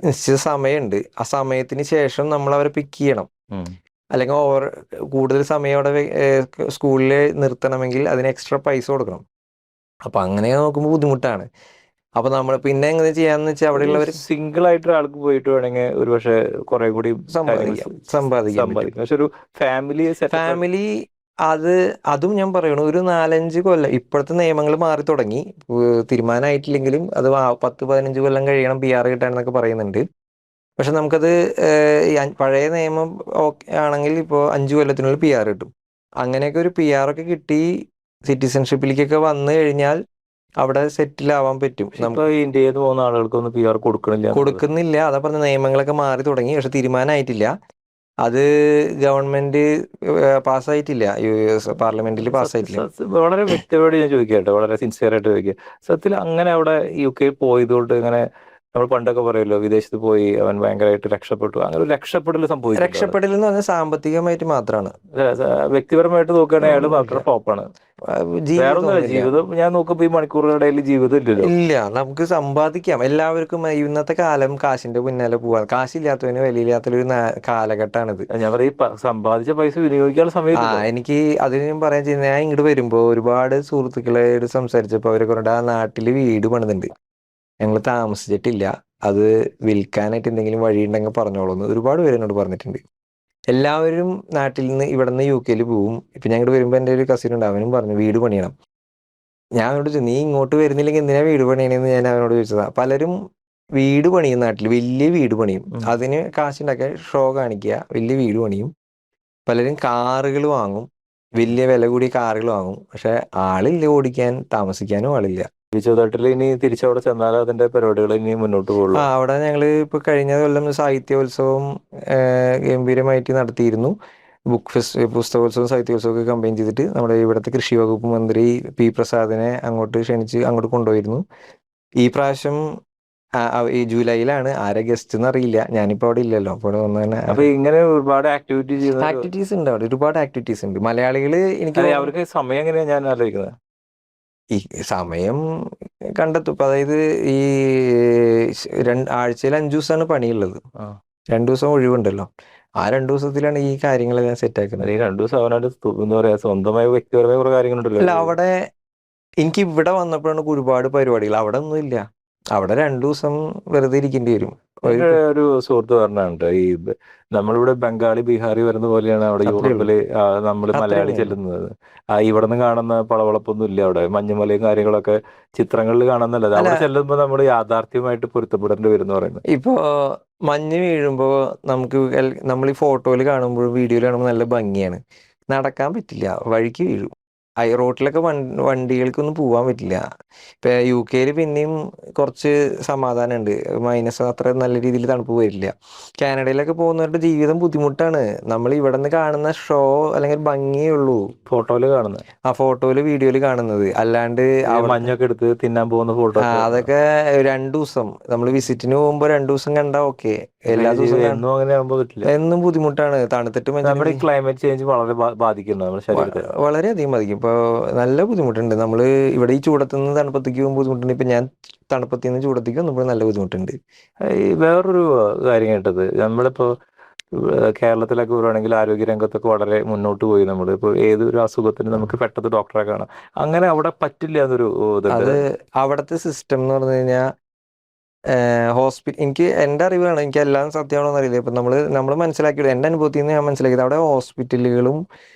നിശ്ചിത സമയമുണ്ട്, ആ സമയത്തിന് ശേഷം നമ്മൾ അവരെ പിക്ക് ചെയ്യണം. അല്ലെങ്കിൽ കൂടുതൽ സമയം അവിടെ സ്കൂളിൽ നിർത്തണമെങ്കിൽ അതിന് എക്സ്ട്രാ പൈസ കൊടുക്കണം. അപ്പൊ അങ്ങനെ നോക്കുമ്പോൾ ബുദ്ധിമുട്ടാണ്. അപ്പൊ നമ്മൾ പിന്നെ എങ്ങനെ ചെയ്യാന്ന് വെച്ചാൽ അവിടെയുള്ളവർ സിംഗിൾ ആയിട്ട് ഒരാൾക്ക് പോയിട്ട് വേണമെങ്കിൽ ഒരു പക്ഷെ കുറെ കൂടി സമ്പാദിക്കാം. പക്ഷെ ഒരു ഫാമിലി അതും ഞാൻ പറയണു, ഒരു 4-5 കൊല്ലം, ഇപ്പോഴത്തെ നിയമങ്ങൾ മാറി തുടങ്ങി, തീരുമാനമായിട്ടില്ലെങ്കിലും അത് 10-15 കൊല്ലം കഴിയണം PR കിട്ടാനെന്നൊക്കെ പറയുന്നുണ്ട്. പക്ഷെ നമുക്കത് പഴയ നിയമം ആണെങ്കിൽ ഇപ്പോൾ 5 കൊല്ലത്തിനുള്ളിൽ PR കിട്ടും. അങ്ങനെയൊക്കെ ഒരു PR ഒക്കെ കിട്ടി സിറ്റിസൺഷിപ്പിലേക്കൊക്കെ വന്നു കഴിഞ്ഞാൽ അവിടെ സെറ്റിൽ ആവാൻ പറ്റും. ഇന്ത്യയിൽ നിന്ന് പോകുന്ന ആളുകൾക്കൊന്നും PR കൊടുക്കുന്നില്ല. അതാ പറഞ്ഞ, നിയമങ്ങളൊക്കെ മാറി തുടങ്ങി, പക്ഷെ തീരുമാനമായിട്ടില്ല. അത് ഗവൺമെന്റ് പാസ്സായിട്ടില്ല, US പാർലമെന്റിൽ പാസ്സായിട്ടില്ല. വളരെ വ്യക്തമായിട്ട് ഞാൻ ചോദിക്കട്ടെ, വളരെ സിൻസിയർ ആയിട്ട് ചോദിക്കുക. സത്യത്തിൽ അങ്ങനെ അവിടെ UK പോയതുകൊണ്ട് ഇങ്ങനെ നമ്മൾ പണ്ടൊക്കെ പറയുമല്ലോ, വിദേശത്ത് പോയി അവൻ ഭയങ്കരമായിട്ട് രക്ഷപ്പെട്ടു, അങ്ങനെ ഒരു രക്ഷപ്പെടൽ സംഭവിച്ചു? രക്ഷപ്പെടൽ എന്ന് പറഞ്ഞാൽ സാമ്പത്തികമായിട്ട് മാത്രമാണ്. വ്യക്തിപരമായിട്ട് നോക്കുകയാണെങ്കിൽ അയാൾ വളരെ ടോപ്പാണ്. ജീവിതം ഞാൻ നോക്കുമ്പോ ഈ മണിക്കൂറുകളുടെ ജീവിതം ഇല്ല. നമുക്ക് സമ്പാദിക്കാം. എല്ലാവർക്കും ഇന്നത്തെ കാലം കാശിന്റെ പിന്നാലെ പോവാ. കാശില്ലാത്തവന് വിലയില്ലാത്തൊരു കാലഘട്ടമാണിത്. ഞാൻ പറയും, സമ്പാദിച്ച പൈസ വിനിയോഗിക്കാനുള്ള സമയം. എനിക്ക് അതിന് പറയാൻ ചെയ്യുന്നത്, ഞാൻ ഇങ്ങോട്ട് വരുമ്പോ ഒരുപാട് സുഹൃത്തുക്കളായിട്ട് സംസാരിച്ചപ്പോ അവരെ കൊണ്ട് ആ നാട്ടില് വീട് പണിതുണ്ട്, ഞങ്ങൾ താമസിച്ചിട്ടില്ല, അത് വിൽക്കാനായിട്ട് എന്തെങ്കിലും വഴി ഉണ്ടെങ്കിൽ പറഞ്ഞോളൂ എന്ന് ഒരുപാട് പേര് എന്നോട് പറഞ്ഞിട്ടുണ്ട്. എല്ലാവരും നാട്ടിൽ നിന്ന് ഇവിടെ നിന്ന് UK പോവും. ഇപ്പൊ ഞാൻ ഇങ്ങോട്ട് വരുമ്പോൾ എൻ്റെ ഒരു കസിൻ ഉണ്ട്, അവനും പറഞ്ഞു വീട് പണിയണം. ഞാൻ അവനോട് ചോദിച്ചു, നീ ഇങ്ങോട്ട് വരുന്നില്ലെങ്കിൽ എന്തിനാ വീട് പണിയണെന്ന് ഞാൻ അവനോട് ചോദിച്ചതാ. പലരും വീട് പണിയും, നാട്ടിൽ വലിയ വീട് പണിയും, അതിന് കാശുണ്ടാക്കാൻ ഷോ കാണിക്കുക, വലിയ വീട് പണിയും. പലരും കാറുകൾ വാങ്ങും, വലിയ വില കൂടിയ കാറുകൾ വാങ്ങും, പക്ഷെ ആളില്ല ഓടിക്കാൻ, താമസിക്കാനും ആളില്ല. ഇനി തിരിച്ചവിടെ ചെന്നാൽ അതിന്റെ പരിപാടികൾ ഇനി മുന്നോട്ട് പോകുള്ളൂ. അവിടെ ഞങ്ങള് ഇപ്പൊ കഴിഞ്ഞ കൊല്ലം സാഹിത്യോത്സവം ഗംഭീരമായിട്ട് നടത്തിയിരുന്നു. പുസ്തകോത്സവം സാഹിത്യോത്സവം ഒക്കെ കമ്പൈൻ ചെയ്തിട്ട് നമ്മുടെ ഇവിടുത്തെ കൃഷി വകുപ്പ് മന്ത്രി P. പ്രസാദിനെ അങ്ങോട്ട് ക്ഷണിച്ച് അങ്ങോട്ട് കൊണ്ടുപോയിരുന്നു. ഈ പ്രാവശ്യം ഈ ജൂലൈയിലാണ്. ആരെ ഗസ്റ്റ് എന്ന് അറിയില്ല, ഞാനിപ്പോ അവിടെ ഇല്ലല്ലോ. അപ്പൊ ഇങ്ങനെ ഒരുപാട് ആക്ടിവിറ്റീസ് ഉണ്ട് അവിടെ, ഒരുപാട് ആക്ടിവിറ്റീസ് ഉണ്ട്. മലയാളികള് എനിക്ക് അവർക്ക് സമയം എങ്ങനെയാ ഞാൻ ആലോചിക്കുന്നത്, ഈ സമയം കണ്ടെത്തും. ഇപ്പൊ അതായത് ഈ ആഴ്ചയിൽ 5 ദിവസമാണ് പണിയുള്ളത്, 2 ദിവസം ഒഴിവുണ്ടല്ലോ. ആ 2 ദിവസത്തിലാണ് ഈ കാര്യങ്ങളെല്ലാം സെറ്റ് ആക്കുന്നത്. ഈ 2 ദിവസം അവനായിട്ട് എന്താ പറയാ സ്വന്തമായ വ്യക്തിപരമായ കുറെ കാര്യങ്ങളുണ്ടല്ലോ. അല്ല, അവിടെ എനിക്ക് ഇവിടെ വന്നപ്പോഴാണ് ഒരുപാട് പരിപാടികൾ. അവിടെ ഒന്നും ഇല്ല. അവിടെ 2 ദിവസം വെറുതെ ഇരിക്കേണ്ടി വരും. എന്റെ ഒരു സുഹൃത്ത് പറഞ്ഞിട്ടുണ്ട്, നമ്മളിവിടെ ബംഗാളി ബീഹാറി വരുന്ന പോലെയാണ് അവിടെ അത്രേ ഉള്ളൂ. യൂറോപ്പില് നമ്മൾ അത്രേ മലയാളി ഉള്ളൂ. ചെല്ലുന്നത്. ഇവിടെ നിന്ന് കാണുന്ന പളവളപ്പൊന്നും ഇല്ല. അവിടെ മഞ്ഞുമലയും കാര്യങ്ങളൊക്കെ ചിത്രങ്ങളിൽ കാണുന്നല്ലത്. അല്ല, അവിടെ ചെല്ലുമ്പോൾ നമ്മൾ യാഥാർത്ഥ്യമായിട്ട് പൊരുത്തപ്പെടേണ്ടി വരും എന്ന് പറയുന്നത്. ഇപ്പോ മഞ്ഞ് വീഴുമ്പോ നമുക്ക് നമ്മൾ ഈ ഫോട്ടോയിൽ കാണുമ്പോഴും വീഡിയോയിൽ കാണുമ്പോൾ നല്ല ഭംഗിയാണ്. നടക്കാൻ പറ്റില്ല, വഴിക്ക് വീഴും. റോട്ടിലൊക്കെ വണ്ടികൾക്കൊന്നും പോകാൻ പറ്റില്ല. ഇപ്പൊ UK പിന്നെയും കുറച്ച് സമാധാനമുണ്ട്, മൈനസ് അത്ര നല്ല രീതിയിൽ തണുപ്പ് വരില്ല. കാനഡയിലൊക്കെ പോകുന്നവരുടെ ജീവിതം ബുദ്ധിമുട്ടാണ്. നമ്മൾ ഇവിടെ നിന്ന് കാണുന്ന ഷോ അല്ലെങ്കിൽ ഭംഗിയേ ഉള്ളൂ ഫോട്ടോയില് കാണുന്നത്, ആ ഫോട്ടോയില് വീഡിയോയില് കാണുന്നത്. അല്ലാണ്ട് മഞ്ഞൊക്കെ എടുത്ത് തിന്നാൻ പോകുന്ന ഫോട്ടോ അതൊക്കെ 2 ദിവസം നമ്മൾ വിസിറ്റിന് പോകുമ്പോ 2 ദിവസം കണ്ടാ ഓക്കെ. എല്ലാ ദിവസവും എന്നും അങ്ങനെ ആകുമ്പോൾ പറ്റില്ല. എന്നും ബുദ്ധിമുട്ടാണ്. തണുത്തിട്ട് നമ്മുടെ ഈ ക്ലൈമറ്റ് ചേഞ്ച് വളരെ ബാധിക്കുന്നു നമ്മുടെ ശരീരത്തെ. വളരെയധികം ബാധിക്കും. ഇപ്പോൾ നല്ല ബുദ്ധിമുട്ടുണ്ട്. നമ്മൾ ഇവിടെ ഈ ചൂടത്തുനിന്ന് തണുപ്പത്തേക്ക് പോകുമ്പോൾ ബുദ്ധിമുട്ടുണ്ട്. ഇപ്പൊ ഞാൻ തണുപ്പത്തിൽ നിന്ന് ചൂടത്തേക്ക് വന്നപ്പോൾ നല്ല ബുദ്ധിമുട്ടുണ്ട്. ഈ വേറൊരു കാര്യം കേട്ടത്, നമ്മളിപ്പോ കേരളത്തിലൊക്കെ വരുവാണെങ്കിൽ ആരോഗ്യരംഗത്തൊക്കെ വളരെ മുന്നോട്ട് പോയി. നമ്മൾ ഇപ്പോൾ ഏതൊരു അസുഖത്തിന് നമുക്ക് പെട്ടെന്ന് ഡോക്ടറെ കാണാം. അങ്ങനെ അവിടെ പറ്റില്ല എന്നൊരു അത് അവിടുത്തെ സിസ്റ്റം എന്ന് പറഞ്ഞു കഴിഞ്ഞാൽ എനിക്ക് എൻ്റെ അറിവാണ്, എനിക്ക് എല്ലാം സത്യമാണോ എന്നറിയില്ല. ഇപ്പം നമ്മൾ മനസ്സിലാക്കിയത്, എൻ്റെ അനുഭവത്തിൽ നിന്ന് ഞാൻ മനസ്സിലാക്കിയത്, അവിടെ ഹോസ്പിറ്റലുകളും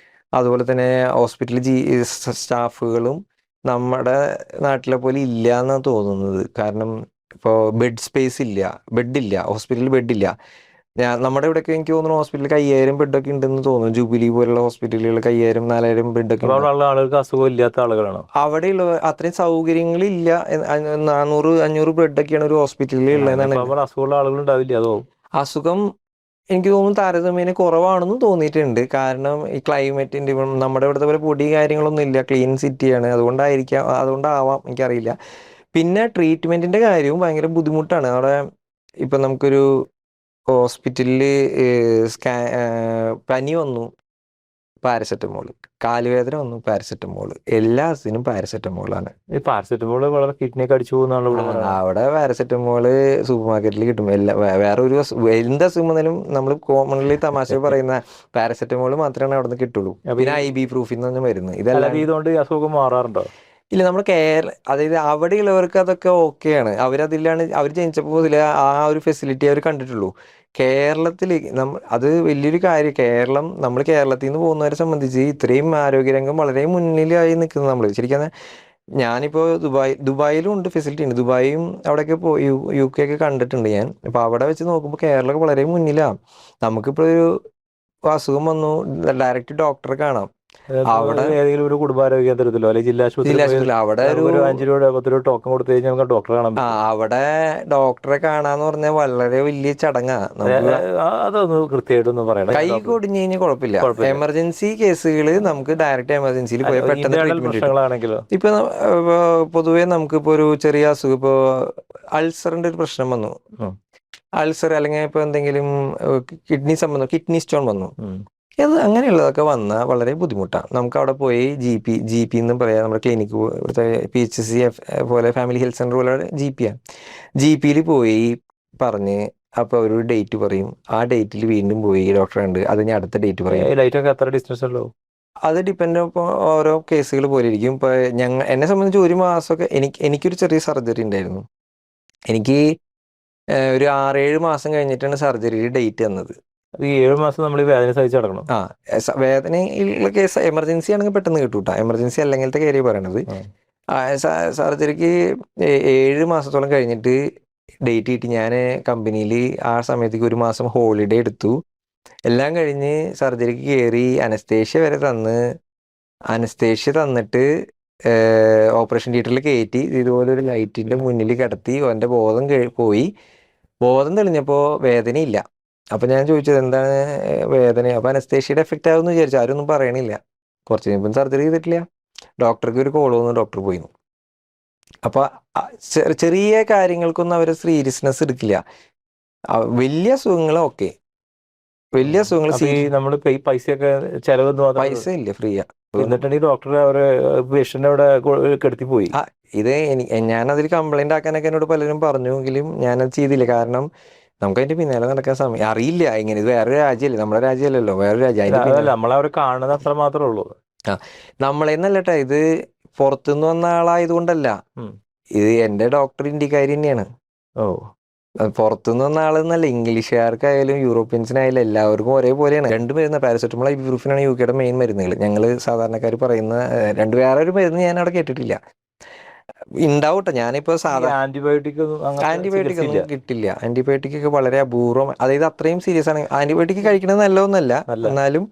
അതുപോലെ തന്നെ ഹോസ്പിറ്റൽ സ്റ്റാഫുകളും നമ്മുടെ നാട്ടിലെ പോലെ ഇല്ല എന്നാണ് തോന്നുന്നത്. കാരണം ഇപ്പോൾ ബെഡ് സ്പേസ് ഇല്ല, ബെഡില്ല, ഹോസ്പിറ്റലിൽ ബെഡില്ല. നമ്മുടെ ഇവിടെയൊക്കെ എനിക്ക് തോന്നുന്നു ഹോസ്പിറ്റലിൽ 5000 ബെഡൊക്കെ ഉണ്ടെന്ന് തോന്നുന്നു. ജൂബിലി പോലുള്ള ഹോസ്പിറ്റലുകൾക്ക് 5000-4000 ബെഡൊക്കെ ഉണ്ട്. ആളുകൾക്ക് അസുഖം ഇല്ലാത്ത ആളുകളാണോ? അവിടെയുള്ള അത്രയും സൗകര്യങ്ങളില്ല. 400-500 ബെഡൊക്കെയാണ് ഒരു ഹോസ്പിറ്റലിൽ ഉള്ളതെന്നാണ്. അസുഖമുള്ള ആളുകളുണ്ടാവില്ല. അതോ അസുഖം എനിക്ക് തോന്നുന്നു താരതമ്യേന കുറവാണെന്ന് തോന്നിയിട്ടുണ്ട്. കാരണം ഈ ക്ലൈമറ്റിൻ്റെ നമ്മുടെ ഇവിടുത്തെ പോലെ പൊടി കാര്യങ്ങളൊന്നും ഇല്ല, ക്ലീൻ സിറ്റിയാണ്. അതുകൊണ്ടാവാം, എനിക്കറിയില്ല. പിന്നെ ട്രീറ്റ്മെൻറ്റിൻ്റെ കാര്യവും ഭയങ്കര ബുദ്ധിമുട്ടാണ് അവിടെ. ഇപ്പം നമുക്കൊരു ഹോസ്പിറ്റലിൽ പനി വന്നു, പാരസെറ്റമോൾ, കാലുവേദന വന്നു, പാരസെറ്റമോൾ, എല്ലാത്തിനും പാരസെറ്റമോളാണ്. ഈ പാരസെറ്റമോൾ വളരെ കിഡ്നിയൊക്കെ അടിച്ചു പോകുന്ന അവിടെ പാരസെറ്റമോൾ സൂപ്പർ മാർക്കറ്റിൽ കിട്ടും. വേറെ ഒരു എന്ത് അസുഖം വന്നാലും നമ്മൾ കോമൺലി തമാശ പറയുന്ന പാരസെറ്റമോൾ മാത്രമേ അവിടെ നിന്ന് കിട്ടുള്ളൂ. പിന്നെ IB-പ്രൂഫിൽ നിന്ന് തന്നെ വരുന്നത്. ഇതെല്ലാം ഇതുകൊണ്ട് അസുഖം മാറാറുണ്ടോ? ഇല്ല, നമ്മുടെ അതായത് അവിടെയുള്ളവർക്ക് അതൊക്കെ ഓക്കെയാണ്. അവർ ജനിച്ചപ്പോൾ മുതൽ ആ ഒരു ഫെസിലിറ്റി അവർ കണ്ടിട്ടുള്ളൂ. കേരളത്തിൽ അത് വലിയൊരു കാര്യം. നമ്മൾ കേരളത്തിൽ നിന്ന് പോകുന്നവരെ സംബന്ധിച്ച് ഇത്രയും ആരോഗ്യരംഗം വളരെ മുന്നിലായി നിൽക്കുന്നത് നമ്മൾ ശരിക്കും. ഞാനിപ്പോൾ ദുബായിലും ഉണ്ട്, ഫെസിലിറ്റി ഉണ്ട്. ദുബായും അവിടെയൊക്കെ UK ഒക്കെ കണ്ടിട്ടുണ്ട് ഞാൻ. അപ്പോൾ അവിടെ വെച്ച് നോക്കുമ്പോൾ കേരളം വളരെ മുന്നിലാണ്. നമുക്കിപ്പോൾ ഒരു അസുഖം വന്നു, ഡയറക്റ്റ് ഡോക്ടറെ കാണാം. അവിടെ ഏതെങ്കിലും ഒരു കുടുംബാരോഗ്യ കേന്ദ്രത്തിലോ അല്ലെങ്കിൽ ജില്ലാ ആശുപത്രിയിലോ അവിടെ ഒരു 5 രൂപ 10 രൂപ ടോക്കൺ കൊടുത്തു കഴിഞ്ഞാൽ നമുക്ക് ഡോക്ടറെ കാണാൻ പറ്റും. അവിടെ ഡോക്ടറെ കാണാന്ന് പറഞ്ഞാൽ വളരെ വലിയ ചടങ്ങാണ്. അതൊന്ന് കൃത്യമായിട്ടൊന്നും പറയണം. കൈ കൊടിഞ്ഞു കഴിഞ്ഞാൽ കുഴപ്പമില്ല. എമർജൻസി കേസുകൾ നമുക്ക് ഡയറക്റ്റ് എമർജൻസിയിൽ പോയി പെട്ടെന്ന് ട്രീറ്റ്മെന്റ്. ഇപ്പൊ പൊതുവേ നമുക്കിപ്പോ ഒരു ചെറിയ അസുഖം, ഇപ്പോ അൾസറിന്റെ ഒരു പ്രശ്നം വന്നു, അൾസർ അല്ലെങ്കിൽ ഇപ്പൊ എന്തെങ്കിലും കിഡ്നി സ്റ്റോൺ വന്നു, അങ്ങനെയുള്ളതൊക്കെ വന്നാൽ വളരെ ബുദ്ധിമുട്ടാണ്. നമുക്ക് അവിടെ പോയി GP എന്നും പറയാം. നമ്മുടെ ക്ലിനിക്ക് ഇവിടുത്തെ PHC പോലെ ഫാമിലി ഹെൽത്ത് സെന്റർ പോലെ GP-ആണ്. GP-യിൽ പോയി പറഞ്ഞ് അപ്പോൾ ഒരു ഡേറ്റ് പറയും. ആ ഡേറ്റിൽ വീണ്ടും പോയി ഡോക്ടറെ ഉണ്ട്, അത് ഞാൻ അടുത്ത ഡേറ്റ് പറയും. അത് ഡിപ്പെൻഡ് ഓരോ കേസുകൾ പോലെ ഇരിക്കും. ഇപ്പോൾ എന്നെ സംബന്ധിച്ച് 1 മാസമൊക്കെ എനിക്കൊരു ചെറിയ സർജറി ഉണ്ടായിരുന്നു. എനിക്ക് ഒരു 6-7 മാസം കഴിഞ്ഞിട്ടാണ് സർജറിയുടെ ഡേറ്റ് തന്നത്. ഈ 7 മാസം നമ്മൾ ഈ വേദന സഹിച്ച് നടക്കണം. വേദനയുള്ള കേസ് എമർജൻസി ആണെങ്കിൽ പെട്ടെന്ന് കിട്ടൂട്ടാ. എമർജൻസി അല്ലെങ്കിലത്തെ കാര്യം പറയണത്. സർജറിക്ക് 7 മാസത്തോളം കഴിഞ്ഞിട്ട് ഡേറ്റ് കിട്ടി. ഞാൻ കമ്പനിയിൽ ആ സമയത്തേക്ക് 1 മാസം ഹോളിഡേ എടുത്തു. എല്ലാം കഴിഞ്ഞ് സർജറിക്ക് കയറി, അനസ്തേഷ്യ വരെ തന്നിട്ട് ഓപ്പറേഷൻ തിയേറ്ററിൽ കയറ്റി ഇതുപോലെ ഒരു ലൈറ്റിൻ്റെ മുന്നിൽ കിടത്തി. എൻ്റെ ബോധം പോയി. ബോധം തെളിഞ്ഞപ്പോൾ വേദനയില്ല. അപ്പം ഞാൻ ചോദിച്ചത് എന്താണ് വേദന? അപ്പം അനസ്തേഷ്യയുടെ എഫക്റ്റ് ആവുമെന്ന് വിചാരിച്ചു. ആരും ഒന്നും പറയണില്ല. കുറച്ച് കഴിയുമ്പം സർജറി ചെയ്തിട്ടില്ല. ഡോക്ടർക്ക് ഒരു കോൾ വന്നു, ഡോക്ടർ പോയി. അപ്പോൾ ചെറിയ കാര്യങ്ങൾക്കൊന്നും അവർ സീരിയസ്നെസ് എടുക്കില്ല. വലിയ അസുഖങ്ങൾ ഓക്കെ, വലിയ അസുഖങ്ങൾ നമ്മൾ പൈസയൊക്കെ ചെലവ് പൈസ ഇല്ല, ഫ്രീയാ. എന്നിട്ടുണ്ടെങ്കിൽ ഡോക്ടർ പേഷ്യന്റ് അവിടെ കെടുത്തി പോയി. ഞാനതിൽ കംപ്ലൈന്റ് ആക്കാനൊക്കെ എന്നോട് പലരും പറഞ്ഞുവെങ്കിലും ഞാനത് ചെയ്തില്ല. കാരണം നമുക്ക് അതിന്റെ പിന്നാലെ നടക്കാൻ സമയം അറിയില്ല. ഇങ്ങനെ ഇത് വേറൊരു രാജ്യമല്ലേ, നമ്മുടെ രാജ്യമല്ലല്ലോ, വേറൊരു രാജ്യം. അതിന്റെ അതല്ല, പിന്നാലെ നമ്മളെ അവർ കാണുന്നത് അത്ര മാത്രമേ ഉള്ളൂ. നമ്മളെന്നല്ലട്ടാ, ഇത് പുറത്തുനിന്ന് വന്ന ആളായതുകൊണ്ടല്ല. ഉം. ഇത് എന്റെ ഡോക്ടർ ഇന്ത്യക്കാരി തന്നെയാണ്. ഓ, പുറത്തുനിന്ന് വന്ന ആളെന്നല്ല, ഇംഗ്ലീഷുകാർക്കായാലും യൂറോപ്യൻസിനായാലും എല്ലാവർക്കും ഒരേപോലെയാണ്. രണ്ട് മരുന്ന്, പാരസെറ്റമോൾ, ഇബുപ്രൂഫിനാണ് യുകെയുടെ മെയിൻ മരുന്നുകൾ. ഞങ്ങൾ സാധാരണക്കാർ പറയുന്ന വേറൊരു മരുന്ന് ഞാൻ അവിടെ കേട്ടിട്ടില്ല. ഉണ്ടാവട്ടെ, ഞാനിപ്പോ ഈ ആന്റിബയോട്ടിക് ഒന്നും അങ്ങനത്തെ ആന്റിബയോട്ടിക് ചികിത്സയില്ല? ഒന്നും കിട്ടില്ല. ആന്റിബയോട്ടിക് ഒക്കെ വളരെ അപൂർവം. അതായത് അത്രയും സീരിയസ് ആണ്. ആന്റിബയോട്ടിക് കഴിക്കുന്നത് നല്ലതൊന്നല്ല, അല്ല, എന്നാലും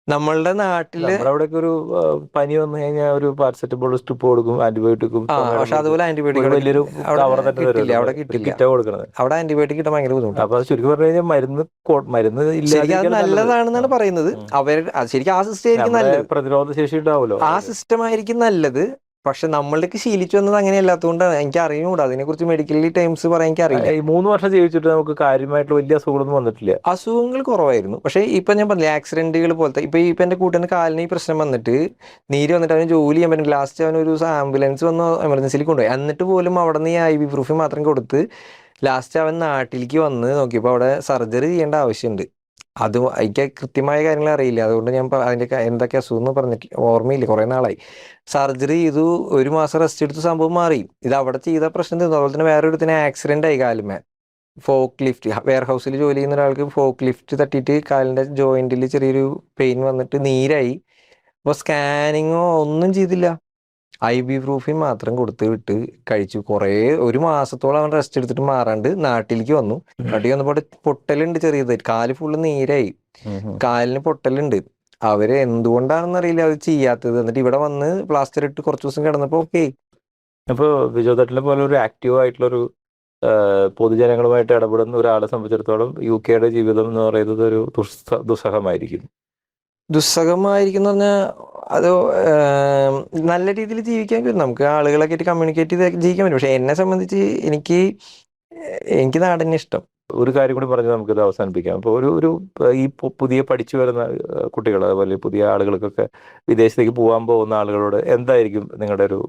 നമ്മളുടെ നാട്ടില് നമ്മുടെ അവിടെയൊക്കെ ഒരു പനി വന്നു കഴിഞ്ഞാൽ ഒരു പാരസെറ്റമോൾ സ്ട്രിപ്പ് കൊടുക്കും, ആന്റിബയോട്ടിക്കും പക്ഷെ അതുപോലെ ആന്റിബയോട്ടിക് ഒരു വലിയൊരു അവിടെ കവർ തന്നെ കിട്ടില്ല. തരുമല്ലോ, അവിടെ ഒരു കിട്ടില്ല. കിറ്റാ കൊടുക്കണത്. അവിടെ ആന്റിബയോട്ടിക് കിട്ടാൻ ഭയങ്കര ബുദ്ധിമുട്ടാണ്. അപ്പൊ ചുരുക്കി പറഞ്ഞു കഴിഞ്ഞാൽ മരുന്ന് ശരിക്കും അത് ഇല്ലാതിരിക്കാൻ നല്ലത്. നല്ലതാണെന്നാണ് പറയുന്നത്. ശരിക്കും ആ സിസ്റ്റം ആയിരിക്കും നമ്മുടെ നല്ലത്. പ്രതിരോധ ശേഷി ഉണ്ടാവുമല്ലോ. ആ സിസ്റ്റം ആയിരിക്കും നല്ലത്. പക്ഷെ നമ്മൾക്ക് ശീലിച്ചു വന്നത് അങ്ങനെയല്ലാത്തതുകൊണ്ടാണ്. എനിക്ക് അറിയുകൂടാ അതിനെക്കുറിച്ച്, മെഡിക്കലി ടൈംസ് പറയാൻ എനിക്ക് അറിയില്ല. ഈ 3 വർഷം ജീവിച്ചിട്ട് നമുക്ക് കാര്യമായിട്ടുള്ള വലിയ അസുഖങ്ങളൊന്നും വന്നിട്ടില്ല. അസുഖങ്ങൾ കുറവായിരുന്നു. പക്ഷേ ഇപ്പം ഞാൻ പറഞ്ഞില്ല, ആക്സിഡന്റുകൾ പോലത്തെ. ഇപ്പം എൻ്റെ കൂട്ടുകാരന് കാലിന് ഈ പ്രശ്നം വന്നിട്ട്, നീര് വന്നിട്ട് അവന് ജോലി ചെയ്യാൻ പറ്റില്ല. ലാസ്റ്റ് അവൻ ഒരു ആംബുലൻസ് വന്ന് എമർജൻസിയിൽ കൊണ്ടുപോയി. എന്നിട്ട് പോലും അവിടെ നിന്ന് ഈ ഇബുപ്രൂഫിൻ മാത്രം കൊടുത്ത് ലാസ്റ്റ് അവൻ നാട്ടിലേക്ക് വന്ന് നോക്കിയപ്പോൾ അവിടെ സർജറി ചെയ്യേണ്ട ആവശ്യമുണ്ട്. അത് എനിക്ക് കൃത്യമായ കാര്യങ്ങൾ അറിയില്ല. അതുകൊണ്ട് ഞാൻ അതിൻ്റെ എന്തൊക്കെ അസുഖം എന്ന് പറഞ്ഞിട്ട് ഓർമ്മയില്ല, കുറേ നാളായി. സർജറി ചെയ്തു, 1 മാസം റെസ്റ്റ് എടുത്ത് സംഭവം മാറി. ഇത് അവിടെ ചെയ്ത പ്രശ്നം തീർന്നു. അതുപോലെ തന്നെ വേറെ ഒരുത്തിന് ആക്സിഡന്റ് ആയി കാലുമേ. ഫോക്ക് ലിഫ്റ്റ്, വെയർ ഹൗസിൽ ജോലി ചെയ്യുന്ന ഒരാൾക്ക് ഫോക്ക് ലിഫ്റ്റ് തട്ടിയിട്ട് കാലിൻ്റെ ജോയിന്റിൽ ചെറിയൊരു പെയിൻ വന്നിട്ട് നീരായി. അപ്പോൾ സ്കാനിങ്ങോ ഒന്നും ചെയ്തില്ല. ഇബുപ്രൂഫിൻ മാത്രം കൊടുത്ത് വിട്ട് കഴിച്ചു. 1 മാസത്തോളം അവൻ റെസ്റ്റ് എടുത്തിട്ട് മാറാണ്ട് നാട്ടിലേക്ക് വന്നു. നാട്ടിൽ വന്നപ്പോൾ പൊട്ടലുണ്ട് ചെറിയതായിട്ട്, കാല് ഫുള്ള് നീരായി, കാലിന് പൊട്ടലുണ്ട്. അവര് എന്തുകൊണ്ടാണെന്ന് അറിയില്ല അത് ചെയ്യാത്തത്. എന്നിട്ട് ഇവിടെ വന്ന് പ്ലാസ്റ്റർ ഇട്ട് കുറച്ച് ദിവസം കിടന്നപ്പോൾ ഓക്കെ. അപ്പോൾ വിജോതട്ടിലെ പോലെ ഒരു ആക്റ്റീവ് ആയിട്ടുള്ളൊരു പൊതുജനങ്ങളുമായിട്ട് ഇടപെടുന്ന ഒരാളെ സംബന്ധിച്ചിടത്തോളം യുകെയുടെ ജീവിതം എന്ന് പറയുന്നത് ഒരു ദുസ്സഹമായിരിക്കും. ദുസ്സഹമായിരിക്കും എന്ന് പറഞ്ഞാൽ അത് നല്ല രീതിയിൽ ജീവിക്കാൻ പറ്റും. നമുക്ക് ആളുകളൊക്കെ ആയിട്ട് കമ്മ്യൂണിക്കേറ്റ് ചെയ്ത് ജീവിക്കാൻ പറ്റും. പക്ഷെ എന്നെ സംബന്ധിച്ച് എനിക്ക് നാടിനെ ഇഷ്ടം. ഒരു കാര്യം കൂടി പറഞ്ഞ് നമുക്കിത് അവസാനിപ്പിക്കാം. അപ്പോൾ ഒരു ഈ പുതിയ പഠിച്ചു വരുന്ന കുട്ടികൾ, അതുപോലെ പുതിയ ആളുകൾക്കൊക്കെ വിദേശത്തേക്ക് പോകാൻ പോകുന്ന ആളുകളോട് എന്തായിരിക്കും നിങ്ങളുടെ ഒരു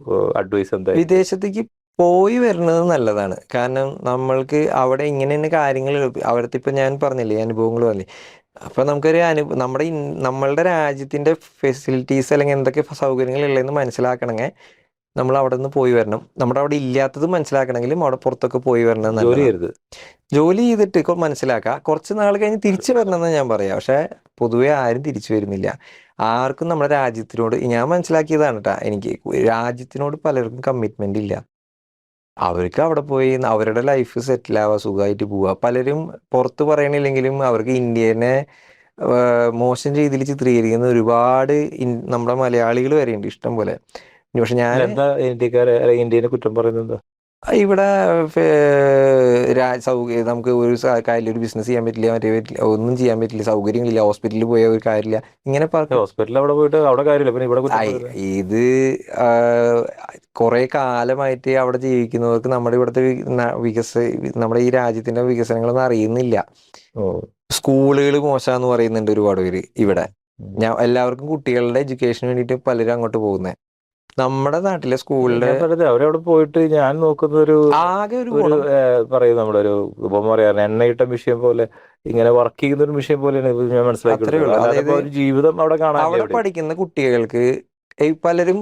അഡ്വൈസ്? എന്തായിരിക്കും? വിദേശത്തേക്ക് പോയി വരുന്നത് നല്ലതാണ്. കാരണം നമ്മൾക്ക് അവിടെ ഇങ്ങനെ തന്നെ കാര്യങ്ങൾ, അവിടുത്തെ ഇപ്പം ഞാൻ പറഞ്ഞില്ലേ അനുഭവങ്ങൾ പറഞ്ഞില്ലേ, അപ്പം നമുക്കൊരു നമ്മളുടെ രാജ്യത്തിൻ്റെ ഫെസിലിറ്റീസ് അല്ലെങ്കിൽ എന്തൊക്കെ സൗകര്യങ്ങളുള്ളതെന്ന് മനസ്സിലാക്കണമെങ്കിൽ നമ്മൾ അവിടെ നിന്ന് പോയി വരണം. നമ്മുടെ അവിടെ ഇല്ലാത്തത് മനസ്സിലാക്കണമെങ്കിലും അവിടെ പുറത്തൊക്കെ പോയി വരണം. ജോലി ചെയ്തിട്ട് മനസ്സിലാക്കുക. കുറച്ച് നാൾ കഴിഞ്ഞ് തിരിച്ചു വരണമെന്ന് ഞാൻ പറയാം. പക്ഷെ പൊതുവെ ആരും തിരിച്ചു വരുന്നില്ല. ആർക്കും നമ്മുടെ രാജ്യത്തിനോട്, ഞാൻ മനസ്സിലാക്കിയതാണ് കേട്ടോ, എനിക്ക് രാജ്യത്തിനോട് പലർക്കും കമ്മിറ്റ്മെന്റ് ഇല്ല. അവർക്ക് അവിടെ പോയി അവരുടെ ലൈഫ് സെറ്റിൽ ആവുക, സുഖമായിട്ട് പോവുക. പലരും പുറത്ത് പറയണില്ലെങ്കിലും അവർക്ക് ഇന്ത്യനെ മോശം രീതിയിൽ ചിത്രീകരിക്കുന്ന ഒരുപാട് നമ്മുടെ മലയാളികൾ വരെയുണ്ട്, ഇഷ്ടം പോലെ. പക്ഷെ ഞാൻ ഇന്ത്യനെ കുറ്റം പറയുന്നത് ഇവിടെ നമുക്ക് ഒരു കാര്യം, ഒരു ബിസിനസ് ചെയ്യാൻ പറ്റില്ല, മറ്റേ പറ്റില്ല, ഒന്നും ചെയ്യാൻ പറ്റില്ല, സൗകര്യങ്ങളില്ല, ഹോസ്പിറ്റലിൽ പോയ ഒരു കാര്യമില്ല. ഇങ്ങനെ ഹോസ്പിറ്റലിൽ അവിടെ പോയിട്ട് അവിടെ കാര്യമില്ല. പിന്നെ ഇവിടെ ഇത് കുറെ കാലമായിട്ട് അവിടെ ജീവിക്കുന്നവർക്ക് നമ്മുടെ ഇവിടുത്തെ നമ്മുടെ ഈ രാജ്യത്തിന്റെ വികസനങ്ങളൊന്നും അറിയുന്നില്ല. സ്കൂളുകൾ മോശമാന്ന് പറയുന്നുണ്ട് ഒരുപാട് പേര് ഇവിടെ. എല്ലാവർക്കും കുട്ടികളുടെ എഡ്യൂക്കേഷന് വേണ്ടിയിട്ട് പലരും അങ്ങോട്ട് പോകുന്നത്. നമ്മുടെ നാട്ടിലെ സ്കൂളിലെ അവരവിടെ പോയിട്ട് ഞാൻ നോക്കുന്നത് ആകെ ഒരു പറയും, നമ്മുടെ ഒരു ഇപ്പം പറയാ എണ്ണയിട്ട വിഷയം പോലെ, ഇങ്ങനെ വർക്ക് ചെയ്യുന്ന ഒരു വിഷയം പോലെയാണ് ഞാൻ മനസ്സിലാക്കിയിട്ടുള്ളത്. ജീവിതം അവിടെ കാണാൻ, അവിടെ പഠിക്കുന്ന കുട്ടികൾക്ക് പലരും,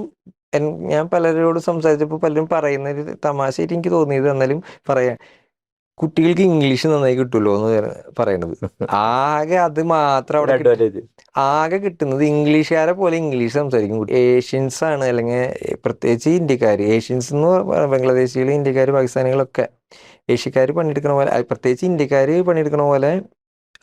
ഞാൻ പലരോട് സംസാരിച്ചപ്പോൾ പലരും പറയുന്ന ഒരു തമാശയായിട്ട് എനിക്ക് തോന്നിയത്, എന്നാലും പറയാം, കുട്ടികൾക്ക് ഇംഗ്ലീഷ് നന്നായി കിട്ടുമല്ലോ എന്ന് പറയണത്. ആകെ അത് മാത്രം അവിടെ അഡ്വാൻറ്റേജ്. ആകെ കിട്ടുന്നത് ഇംഗ്ലീഷുകാരെ പോലെ ഇംഗ്ലീഷ് സംസാരിക്കും. ഏഷ്യൻസ് ആണ്, അല്ലെങ്കിൽ പ്രത്യേകിച്ച് ഇന്ത്യക്കാർ, ഏഷ്യൻസ് എന്ന് ബംഗ്ലാദേശികൾ, ഇന്ത്യക്കാർ, പാകിസ്ഥാനികളൊക്കെ ഏഷ്യക്കാർ പണിയെടുക്കണ പോലെ, പ്രത്യേകിച്ച് ഇന്ത്യക്കാർ പണിയെടുക്കണ പോലെ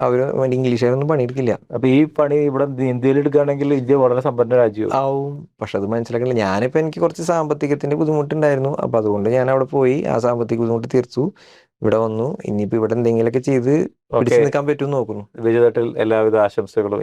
അവർ ഇംഗ്ലീഷുകാരൊന്നും പണിയെടുക്കില്ല. അപ്പൊ ഈ പണി ഇവിടെ ഇന്ത്യയിൽ എടുക്കുകയാണെങ്കിൽ ഇന്ത്യ വളരെ സമ്പന്ന രാജ്യം ആവും. പക്ഷെ അത് മനസ്സിലാക്കില്ല. ഞാനിപ്പോ എനിക്ക് കുറച്ച് സാമ്പത്തികത്തിന്റെ ബുദ്ധിമുട്ടുണ്ടായിരുന്നു. അപ്പൊ അതുകൊണ്ട് ഞാൻ അവിടെ പോയി ആ സാമ്പത്തിക ബുദ്ധിമുട്ട് തീർച്ചു, ഇവിടെ വന്നു. ഇനിയിപ്പോ ഇവിടെ എന്തെങ്കിലുമൊക്കെ ചെയ്ത് പിടിച്ചു നിൽക്കാൻ പറ്റുമെന്ന് നോക്കുന്നു. വിജയതട്ടിൽ എല്ലാവിധ ആശംസകളും.